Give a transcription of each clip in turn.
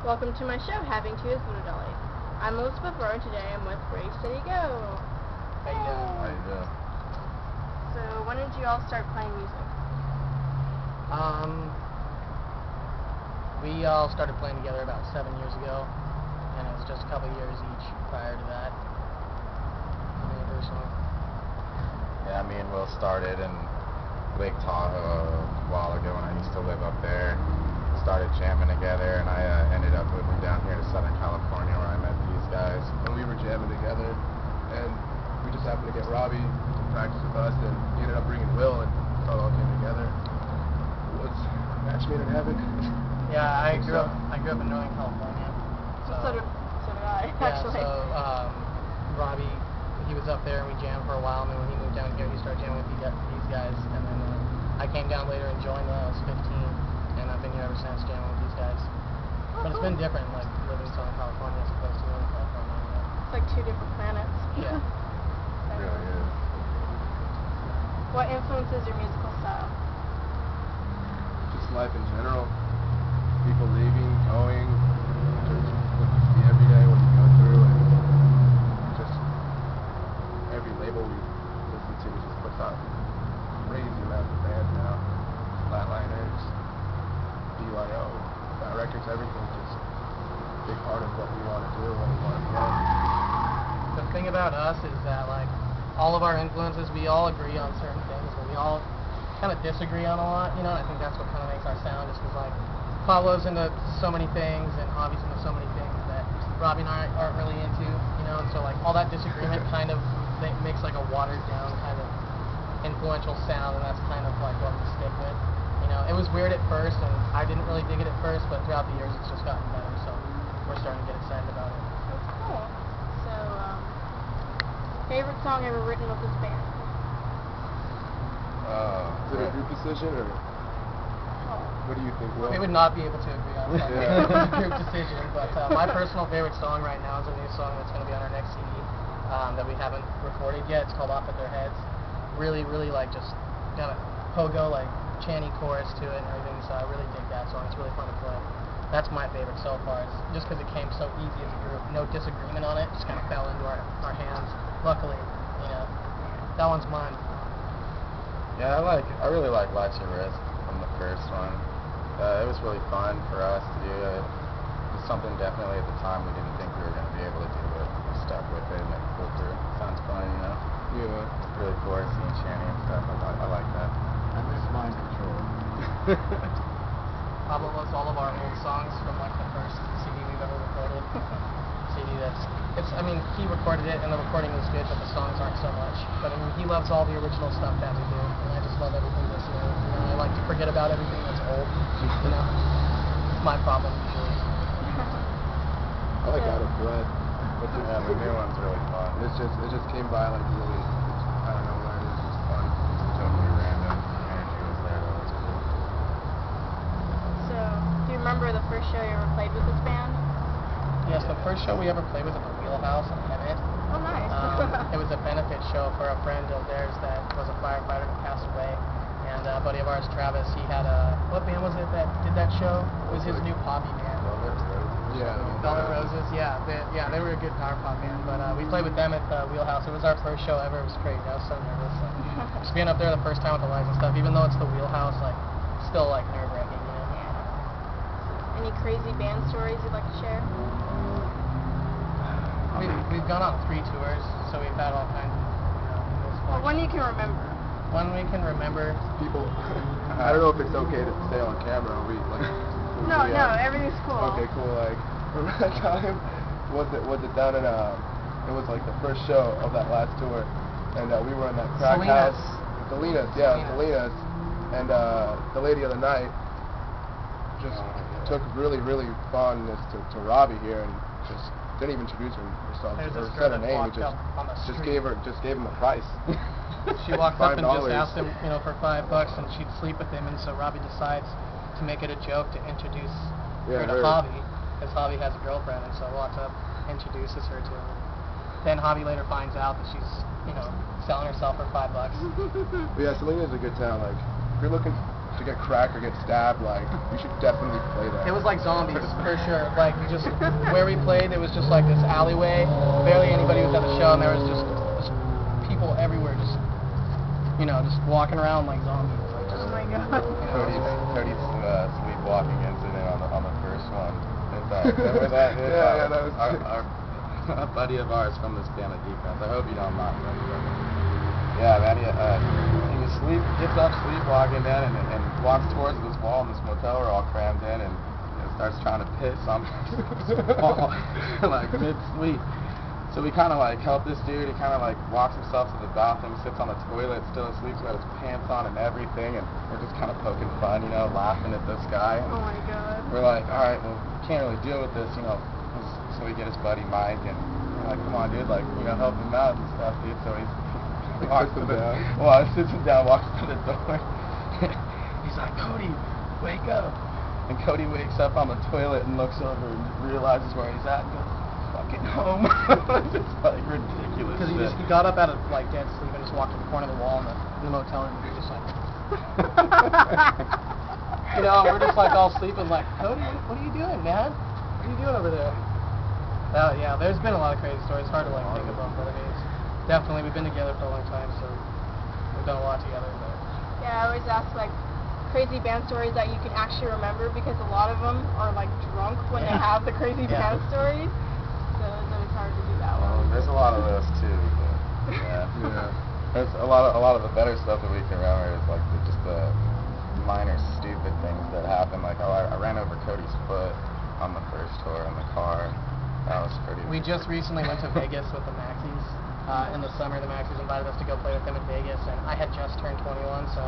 Welcome to my show, Having Two is Voodoo Dollies. I'm Elizabeth Rowe, and today I'm with Brave Steady Go. How you doing? How you doing? So, when did you all start playing music? We all started playing together about 7 years ago, and it was just a couple years each prior to that. Personally. Yeah, me and Will started in Lake Tahoe a while ago when I used to live up there. Started jamming together, and I ended up moving down here to Southern California where I met these guys. And we were jamming together, and we just happened to get Robbie to practice with us, and he ended up bringing Will, and it all came together. It was a match made in heaven. Yeah, I grew up in Northern California. So did I, actually. Yeah, so Robbie, he was up there and we jammed for a while, and then when he moved down here, he started jamming with these guys, and then I came down later and joined when I was 15. And I've been here ever since jamming with these guys. But it's been different, like living in Southern California as opposed to Northern California. You know? It's like two different planets. Yeah. It really is. What influences your musical style? Just life in general. People leaving, going, just the everyday what you go through, and just every label we listen to just puts out crazy amounts of bands now. Flatliners, BYO, records, everything, just a big part of what we want to do, what we want to get. The thing about us is that, like, all of our influences, we all agree on certain things, but we all kind of disagree on a lot, you know, and I think that's what kind of makes our sound, just because, like, Pablo's into so many things, and Javi's into so many things that Robbie and I aren't really into, you know, and so, like, all that disagreement kind of makes, like, a watered-down kind of influential sound, and that's kind of, like, what we stick with. You know, it was weird at first, and I didn't really dig it at first, but throughout the years it's just gotten better, so we're starting to get excited about it. That's cool. So, favorite song ever written with this band? Is it a group decision, or what do you think, Will? We would not be able to agree on that. Yeah. It was a group decision, but my personal favorite song right now is a new song that's going to be on our next CD that we haven't recorded yet. It's called Off With Their Heads. Really, really, like, just got a pogo, like, chanty chorus to it and everything, so I really dig that song. It's really fun to play. That's my favorite so far, just because it came so easy as a group. No disagreement on it, just kind of fell into our hands. Luckily, you know, that one's mine. Yeah, I really like Watch Your Wrist from the first one. It was really fun for us to do. It was something definitely at the time we didn't think we were going to be able to do, but we stuck with it and it pulled through. Sounds fun, you know? Yeah. It's really chorusy and chanty and stuff. I like that. I miss Mind Control. Pablo loves all of our old songs from, like, the first CD we've ever recorded. CD I mean, he recorded it and the recording was good, but the songs aren't so much. But I mean, he loves all the original stuff that we do, and I just love everything that's new. You know, I like to forget about everything that's old. You know, it's my problem usually. I like Out of Blood. Yeah, the new one's really fun. It just came by like really, I don't know where it is, just fun. Totally random. Energy was there, that was cool. So, do you remember the first show you ever played with this band? Yes, the first show we ever played was at the Wheelhouse in Emmett. Oh, nice. It was a benefit show for a friend of theirs that was a firefighter that passed away. And a buddy of ours, Travis, he had what band was it that did that show? It was his new poppy band. Yeah. Velvet Roses, yeah. They were a good power pop band. But we played with them at the Wheelhouse. It was our first show ever. It was crazy. I was so nervous. Like, just being up there the first time with the lights and stuff, even though it's the Wheelhouse, like, still, like, nerve-wracking, you know? Yeah. Any crazy band stories you'd like to share? We've gone on 3 tours, so we've had all kinds of, you know, Well, one you can remember. One we can remember. People, I don't know if it's okay to say on camera. No, everything's cool. Okay, cool. Like, remember that time? Was it down in it was like the first show of that last tour, and we were in that crack house. Salinas, yeah, Salinas. And the lady of the night just took really, really fondness to Robbie here, and just didn't even introduce herself or said her name. He just gave him a price. She walked up and just $5. asked him, you know, for $5, and she'd sleep with him, and so Robbie decides to make it a joke to introduce her to Javi, because Javi has a girlfriend, and so walks up, introduces her to him. Then Javi later finds out that she's, you know, selling herself for $5. But yeah, Salinas is a good town. Like, if you're looking to get cracked or get stabbed, like, we should definitely play that. It was like zombies, for sure. Like, just where we played, it was just like this alleyway. Barely anybody was at the show, and there was just people everywhere, just, you know, just walking around like zombies. Like, just, Oh my god. Cody's sleepwalking incident on the first one. In fact, remember that? Yeah, that was a buddy of ours from this band of defense. I hope you don't mind. Yeah, man, he was gets up sleepwalking then and walks towards this wall in this motel we're all crammed in and starts trying to piss on this wall like mid-sleep. So we kind of like help this dude. He kind of like walks himself to the bathroom, sits on the toilet, still asleep, he's got his pants on and everything, and we're just kind of poking fun, you know, laughing at this guy. And Oh my god. we're like, all right, well, we can't really deal with this, you know. So we get his buddy Mike, and we're like, come on, dude, like, you know, help him out and stuff, dude. So he walks him down. Well, he sits him down, walks to the door. He's like, Cody, wake up. And Cody wakes up on the toilet and looks over and realizes where he's at and goes, fucking home. It's like ridiculous. because he got up out of like dead sleep and just walked to the corner of the wall in the motel room and he was just like, you know, we're just like all sleeping like, Cody, what are you doing, man? What are you doing over there? Yeah, there's been a lot of crazy stories. It's hard to like think of them, but I mean, it's definitely, we've been together for a long time, so we've done a lot together. But Yeah, I always ask like crazy band stories that you can actually remember because a lot of them are like drunk when they have the crazy band stories. So it's always hard to do that one. There's a lot of those too. But, yeah. There's a lot of the better stuff that we can remember is like just the minor stupid things that happen. Like, I ran over Cody's foot on the first tour in the car. That was pretty. we just recently went to Vegas with the Maxis. In the summer, the Maxis invited us to go play with them in Vegas, and I had just turned 21, so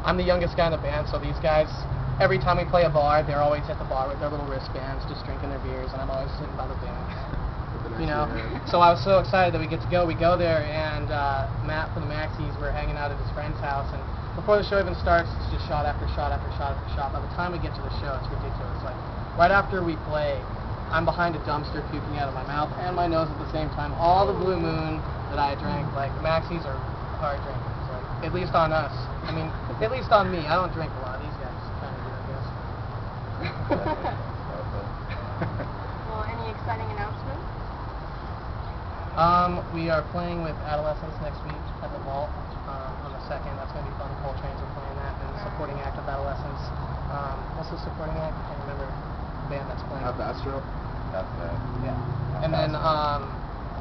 I'm the youngest guy in the band, so these guys, every time we play a bar, they're always at the bar with their little wristbands, just drinking their beers, and I'm always sitting by the band. You know, so I was so excited that we get to go. We go there, and Matt from the Maxis, we're hanging out at his friend's house, and before the show even starts, it's just shot after shot after shot after shot. By the time we get to the show, it's ridiculous. Like, right after we play, I'm behind a dumpster puking out of my mouth and my nose at the same time. All the Blue Moon that I drank, like, Maxis are hard drinkers, like, at least on us. I mean, at least on me. I don't drink a lot. These guys kind of do, I guess. Well, any exciting announcements? We are playing with Adolescents next week at the Vault on the 2nd. That's going to be fun. The Coal Trains are playing that, and the supporting act of Adolescents. What's the supporting act? I can't remember the band that's playing. Astro. That's it. Yeah. And then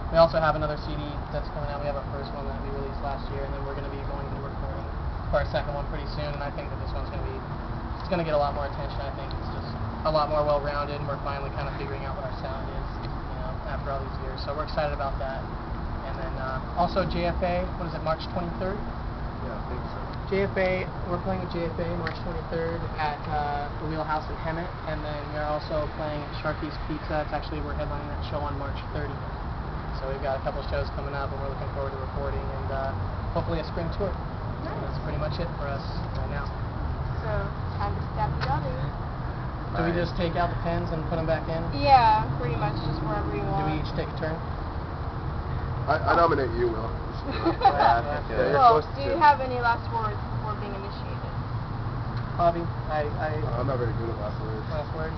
we also have another CD that's coming out. We have our first one that we released last year, and then we're going to be going into recording for our second one pretty soon. And I think that this one's going to be, it's going to get a lot more attention. I think it's just a lot more well-rounded, and we're finally kind of figuring out what our sound is, you know, after all these years. So we're excited about that. And then also JFA, what is it, March 23rd? Yeah, I think so. JFA, we're playing with JFA March 23rd at the Wheelhouse in Hemet, and then we're also playing at Sharky's Pizza. It's actually, we're headlining that show on March 30th. So we've got a couple shows coming up, and we're looking forward to recording, and hopefully a spring tour. Nice. So that's pretty much it for us right now. So, time to stab the Dollies. Do we just take out the pens and put them back in? Yeah, pretty much just wherever you Do want. we each take a turn? I nominate you, Will. Yeah, I think you're Well, supposed do to. you have any last words before being initiated? Bobby, I'm not very good at last words. last words?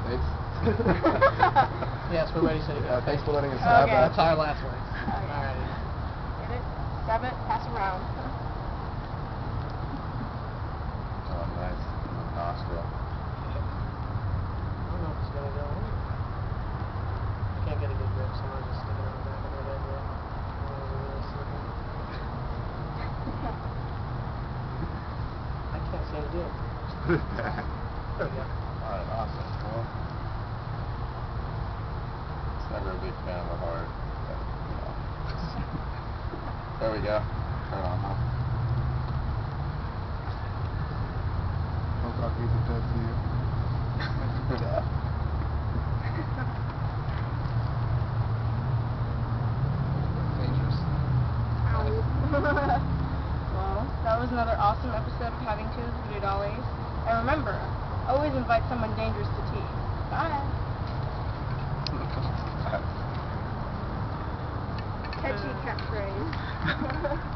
Thanks. Yes, we're ready, City. Yeah, thanks for letting us have Okay. that. That's our last words. Okay. Alrighty. Get it? Grab it, pass around. Oh, nice. Nostril. I don't know if it's gonna go in. Can't get a good grip, so I'm just sticking it on the back of my head there. I can't seem to do it. There we go. Alright, awesome. Cool. It's never a big fan of the hard, but, you know. There we go. Right on, huh? Don't talk music does to you. Yeah. Dangerous. Well, that was another awesome episode of Having Two with Voodoo Dollies. And remember, always invite someone dangerous to tea. Bye. Catchy catchphrase.